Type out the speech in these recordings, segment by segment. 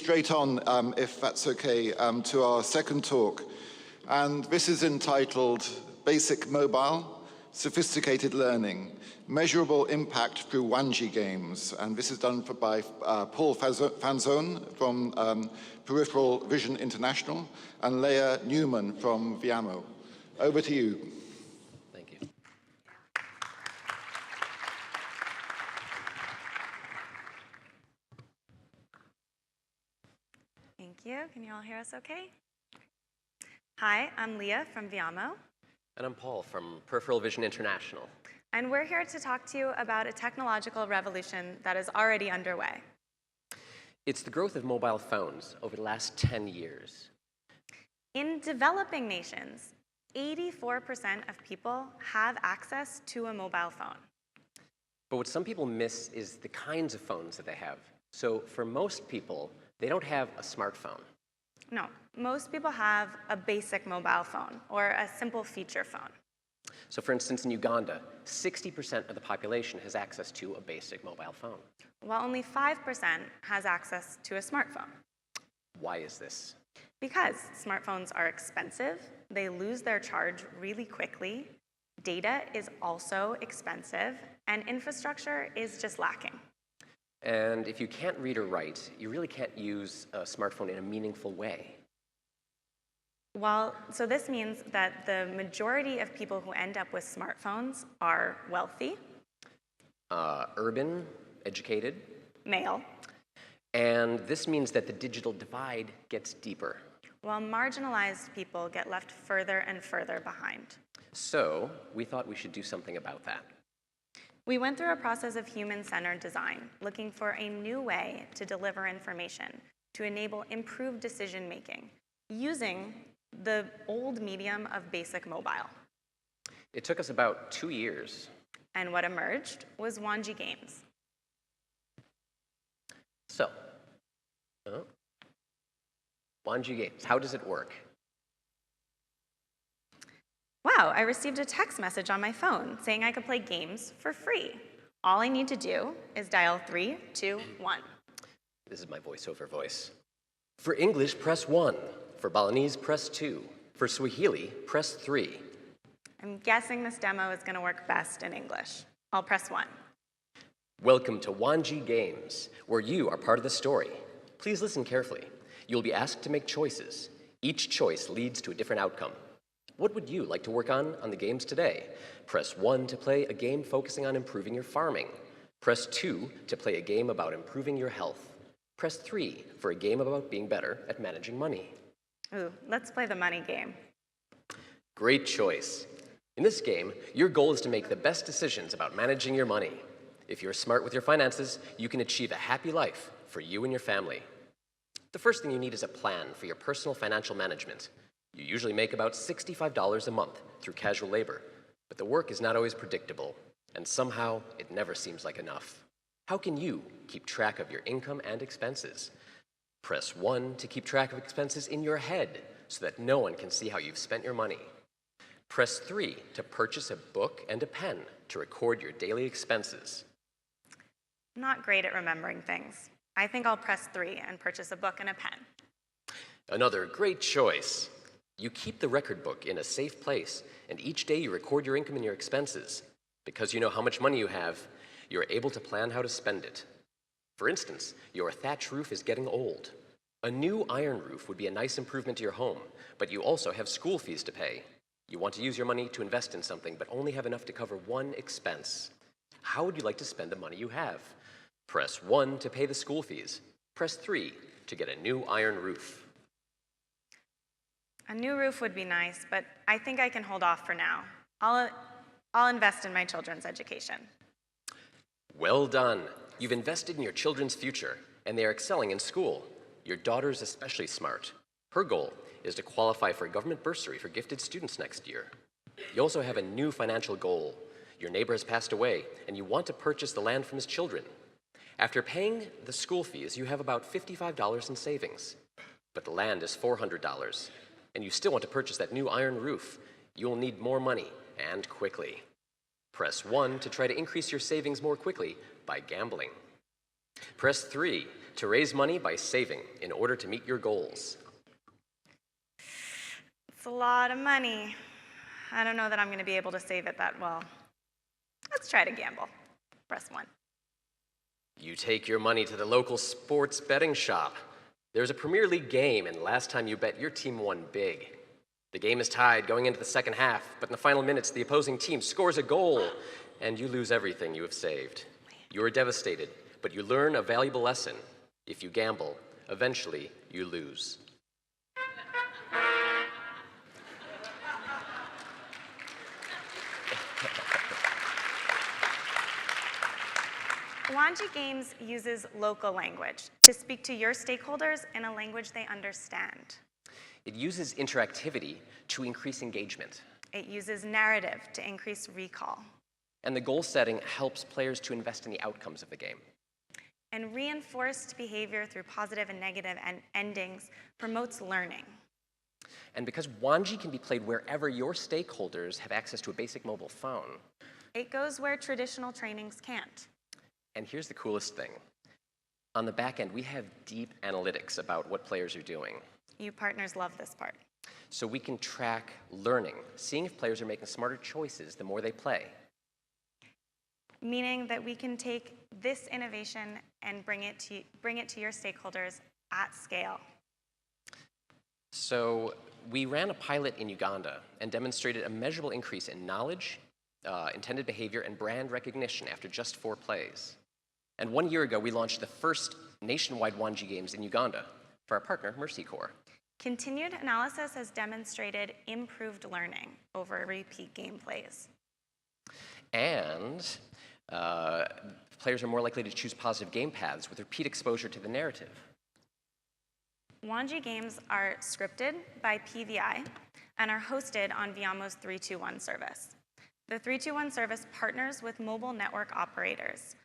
straight on, if that's okay, to our second talk. And this is entitled Basic Mobile, Sophisticated Learning, Measurable Impact Through Wanji Games. And this is done by Paul Falzone from Peripheral Vision International and Leah Newman from Viamo. Over to you. Thank you. Thank you. Can you all hear us okay? Hi, I'm Leah from Viamo. And I'm Paul from Peripheral Vision International. And we're here to talk to you about a technological revolution that is already underway. It's the growth of mobile phones over the last 10 years. In developing nations, 84% of people have access to a mobile phone. But what some people miss is the kinds of phones that they have. So for most people, they don't have a smartphone. No, most people have a basic mobile phone or a simple feature phone. So for instance, in Uganda, 60% of the population has access to a basic mobile phone. While only 5% has access to a smartphone. Why is this? Because smartphones are expensive, they lose their charge really quickly, data is also expensive, and infrastructure is just lacking. And if you can't read or write, you really can't use a smartphone in a meaningful way. So this means that the majority of people who end up with smartphones are wealthy, urban, educated, male, and this means that the digital divide gets deeper. While marginalized people get left further and further behind. So we thought we should do something about that. We went through a process of human-centered design, looking for a new way to deliver information to enable improved decision-making, using the old medium of basic mobile. It took us about 2 years. And what emerged was Wanji Games. So, Wanji Games, how does it work? Wow, I received a text message on my phone saying I could play games for free. All I need to do is dial 321. This is my voiceover voice. For English, press 1. For Balinese, press 2. For Swahili, press 3. I'm guessing this demo is going to work best in English. I'll press 1. Welcome to Wanji Games, where you are part of the story. Please listen carefully. You'll be asked to make choices. Each choice leads to a different outcome. What would you like to work on the games today? Press 1 to play a game focusing on improving your farming. Press 2 to play a game about improving your health. Press 3 for a game about being better at managing money. Ooh, let's play the money game. Great choice. In this game, your goal is to make the best decisions about managing your money. If you're smart with your finances, you can achieve a happy life for you and your family. The first thing you need is a plan for your personal financial management. You usually make about $65 a month through casual labor, but the work is not always predictable, and somehow it never seems like enough. How can you keep track of your income and expenses? Press 1 to keep track of expenses in your head so that no one can see how you've spent your money. Press 3 to purchase a book and a pen to record your daily expenses. I'm not great at remembering things. I think I'll press 3 and purchase a book and a pen. Another great choice. You keep the record book in a safe place, and each day you record your income and your expenses. Because you know how much money you have, you're able to plan how to spend it. For instance, your thatch roof is getting old. A new iron roof would be a nice improvement to your home, but you also have school fees to pay. You want to use your money to invest in something, but only have enough to cover one expense. How would you like to spend the money you have? Press 1 to pay the school fees. Press 3 to get a new iron roof. A new roof would be nice, but I think I can hold off for now. I'll invest in my children's education. Well done. You've invested in your children's future, and they are excelling in school. Your daughter's especially smart. Her goal is to qualify for a government bursary for gifted students next year. You also have a new financial goal. Your neighbor has passed away, and you want to purchase the land from his children. After paying the school fees, you have about $55 in savings. But the land is $400, and you still want to purchase that new iron roof. You will need more money, and quickly. Press 1 to try to increase your savings more quickly by gambling. Press 3 to raise money by saving in order to meet your goals. It's a lot of money. I don't know that I'm going to be able to save it that well. Let's try to gamble. Press 1. You take your money to the local sports betting shop. There's a Premier League game, and last time you bet, your team won big. The game is tied going into the second half, but in the final minutes, the opposing team scores a goal, and you lose everything you have saved. You are devastated, but you learn a valuable lesson. If you gamble, eventually you lose. Wanji Games uses local language to speak to your stakeholders in a language they understand. It uses interactivity to increase engagement. It uses narrative to increase recall. And the goal setting helps players to invest in the outcomes of the game. And reinforced behavior through positive and negative endings promotes learning. And because Wanji can be played wherever your stakeholders have access to a basic mobile phone. It goes where traditional trainings can't. And here's the coolest thing. On the back end, we have deep analytics about what players are doing. You partners love this part. So we can track learning, seeing if players are making smarter choices the more they play. Meaning that we can take this innovation and bring it to your stakeholders at scale. So we ran a pilot in Uganda and demonstrated a measurable increase in knowledge, intended behavior, and brand recognition after just 4 plays. And 1 year ago, we launched the first nationwide Wanji Games in Uganda for our partner, Mercy Corps. Continued analysis has demonstrated improved learning over repeat game plays. And players are more likely to choose positive game paths with repeat exposure to the narrative. Wanji Games are scripted by PVI and are hosted on Viamo's 321 service. The 321 service partners with mobile network operators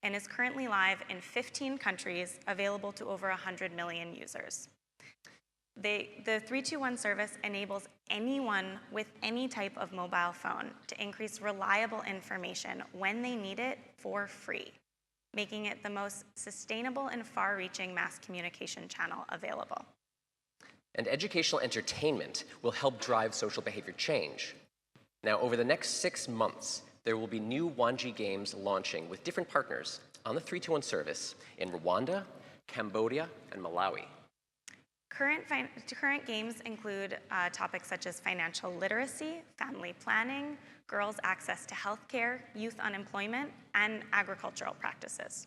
and is currently live in 15 countries, available to over 100 million users. The 321 service enables anyone with any type of mobile phone to increase reliable information when they need it for free, making it the most sustainable and far-reaching mass communication channel available. And educational entertainment will help drive social behavior change. Now, over the next 6 months, there will be new Wanji Games launching with different partners on the 321 service in Rwanda, Cambodia, and Malawi. Current games include topics such as financial literacy, family planning, girls' access to healthcare, youth unemployment, and agricultural practices.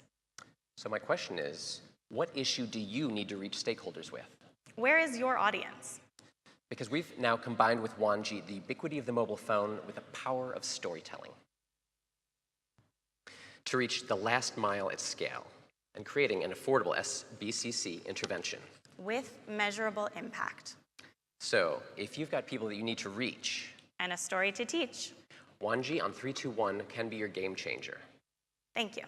So my question is, what issue do you need to reach stakeholders with? Where is your audience? Because we've now combined with Wanji the ubiquity of the mobile phone with the power of storytelling to reach the last mile at scale and creating an affordable SBCC intervention. With measurable impact. So, if you've got people that you need to reach, and a story to teach, Wanji on 321 can be your game changer. Thank you.